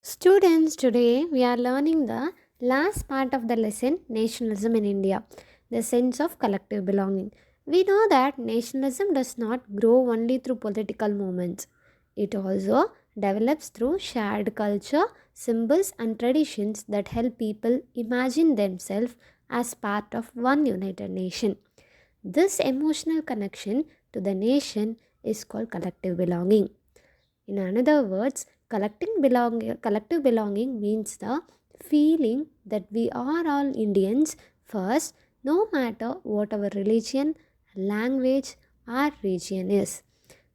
Students, today we are learning the last part of the lesson Nationalism in India, the sense of collective belonging. We know that nationalism does not grow only through political movements, it also develops through shared culture, symbols, and traditions that help people imagine themselves as part of one united nation. This emotional connection to the nation is called collective belonging. In other words, collective belonging means the feeling that we are all Indians first, no matter what our religion, language, or region is.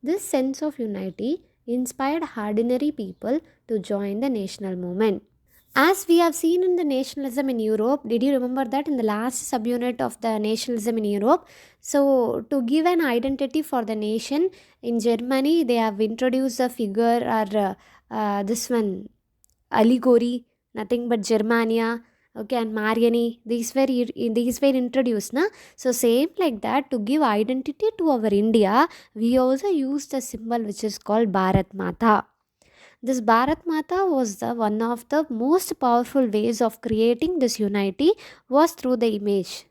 This sense of unity inspired ordinary people to join the national movement. As we have seen in the nationalism in Europe, did you remember that in the last subunit of the nationalism in Europe? So, to give an identity for the nation, in Germany, they have introduced a figure or this one allegory, nothing but Germania, okay, and Mariani. These were introduced, na. So, same like that, to give identity to our India, we also use the symbol which is called Bharat Mata. This Bharat Mata was the one of the most powerful ways of creating this unity was through the image.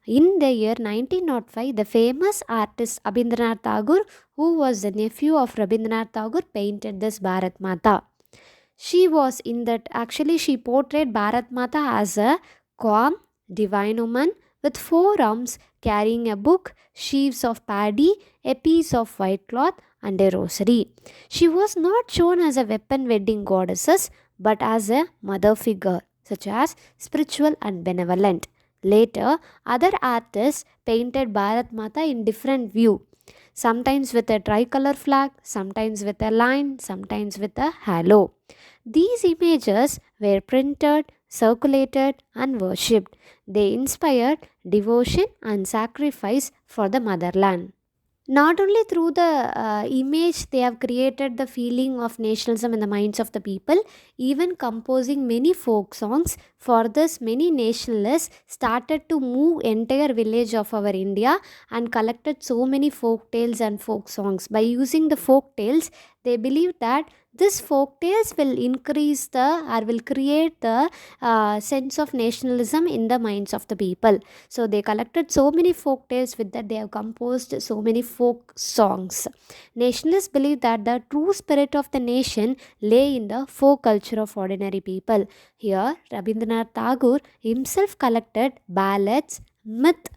In the year 1905, the famous artist Abhindranath Tagore, who was the nephew of Rabindranath Tagore, painted this Bharat Mata. She portrayed Bharat Mata as a calm, divine woman with four arms carrying a book, sheaves of paddy, a piece of white cloth, and a rosary. She was not shown as a weapon wielding goddess but as a mother figure, such as spiritual and benevolent. Later, other artists painted Bharat Mata in different view, sometimes with a tricolor flag, sometimes with a line, sometimes with a halo. These images were printed, circulated, and worshipped. They inspired devotion and sacrifice for the motherland. Not only through the image, they have created the feeling of nationalism in the minds of the people, even composing many folk songs. For this, many nationalists started to move entire village of our India and collected so many folk tales and folk songs. By using the folk tales, they believe that this folk tales will increase the or will create the sense of nationalism in the minds of the people. So they collected so many folk tales, with that they have composed so many folk songs. Nationalists believe that the true spirit of the nation lay in the folk culture of ordinary people. Here, Rabindranath Tagore himself collected ballads, myth,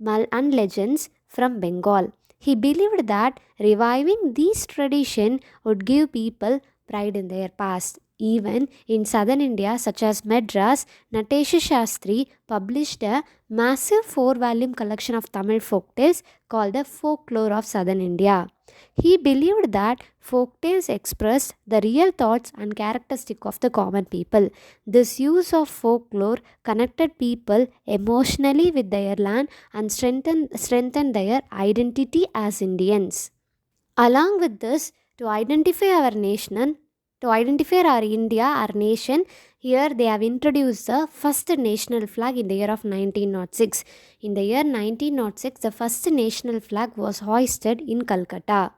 and legends from Bengal. He believed that reviving these traditions would give people pride in their past. Even in southern India, such as Madras, Natesha Shastri published a massive four-volume collection of Tamil folktales called the Folklore of Southern India. He believed that folktales expressed the real thoughts and characteristics of the common people. This use of folklore connected people emotionally with their land and strengthened their identity as Indians. Along with this, to identify our nation, to identify our India, our nation, here they have introduced the first national flag in the year of 1906. In the year 1906, the first national flag was hoisted in Calcutta.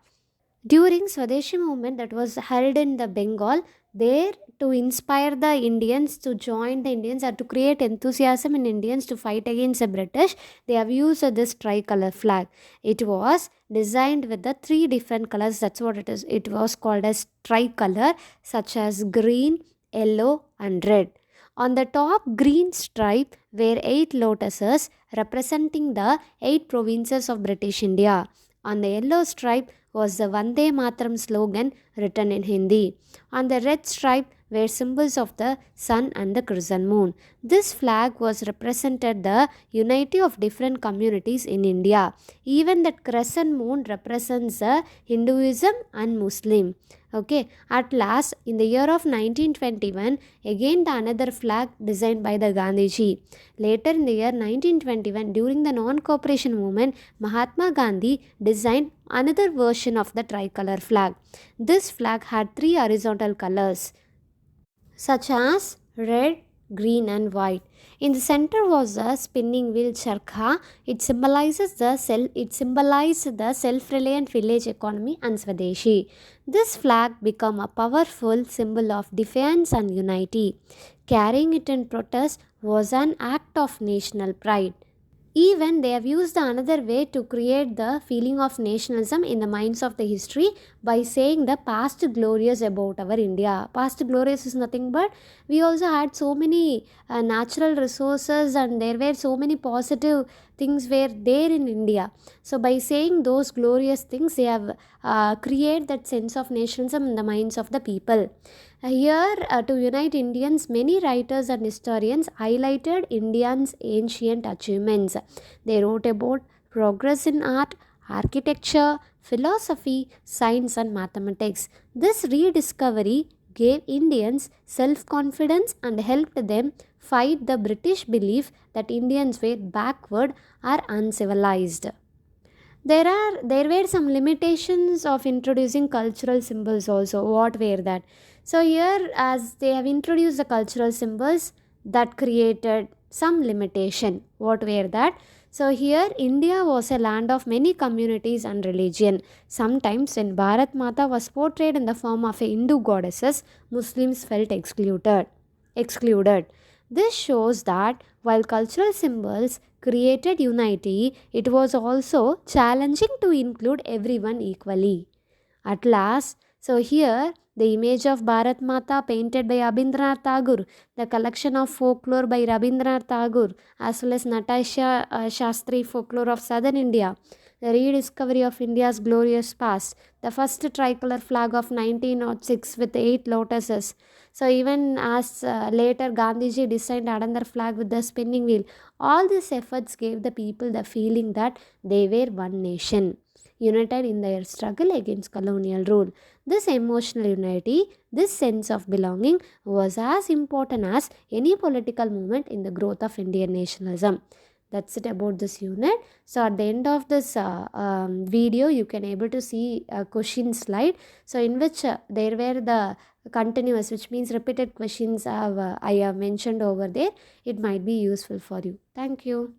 During Swadeshi movement that was held in the Bengal, there to inspire the Indians to join the Indians or to create enthusiasm in Indians to fight against the British, they have used this tricolor flag. It was designed with the three different colors. That's what it is. It was called as tricolor, such as green, yellow, and red. On the top green stripe were eight lotuses representing the eight provinces of British India. On the yellow stripe was the Vande Mataram slogan written in Hindi. On the red stripe were symbols of the sun and the crescent moon. This flag was represented the unity of different communities in India. Even the crescent moon represents the Hinduism and Muslim. Okay, at last, in the year of 1921, again the another flag designed by the Gandhiji. Later in the year 1921, during the non-cooperation movement, Mahatma Gandhi designed another version of the tricolor flag. This flag had three horizontal colors such as red, green and white. In the center was a spinning wheel charkha. It symbolized the self-reliant village economy and Swadeshi. This flag became a powerful symbol of defiance and unity. Carrying it in protest was an act of national pride. Even they have used another way to create the feeling of nationalism in the minds of the history by saying the past glorious about our India. Past glorious is nothing but we also had so many natural resources and there were so many positive things were there in India. So by saying those glorious things, they have create that sense of nationalism in the minds of the people. Here, to unite Indians, many writers and historians highlighted Indians' ancient achievements. They wrote about progress in art, architecture, philosophy, science, and mathematics. This rediscovery gave Indians self confidence and helped them fight the British belief that Indians were backward or uncivilized. There were some limitations of introducing cultural symbols also. What were that? So here, as they have introduced the cultural symbols, that created some limitation. What were that? So here, India was a land of many communities and religion. Sometimes when Bharat Mata was portrayed in the form of a Hindu goddesses, Muslims felt excluded. This shows that while cultural symbols created unity, it was also challenging to include everyone equally. At last, so here the image of Bharat Mata painted by Abhindranath Tagore, the collection of folklore by Rabindranath Tagore, as well as Natasha Shastri folklore of southern India, the rediscovery of India's glorious past, the first tricolor flag of 1906 with 8 lotuses. So even as later Gandhiji designed another flag with the spinning wheel, all these efforts gave the people the feeling that they were one nation, united in their struggle against colonial rule. This emotional unity, this sense of belonging was as important as any political movement in the growth of Indian nationalism. That's it about this unit. So at the end of this video, you can able to see a question slide. So in which there were the continuous, which means repeated questions I have mentioned over there. It might be useful for you. Thank you.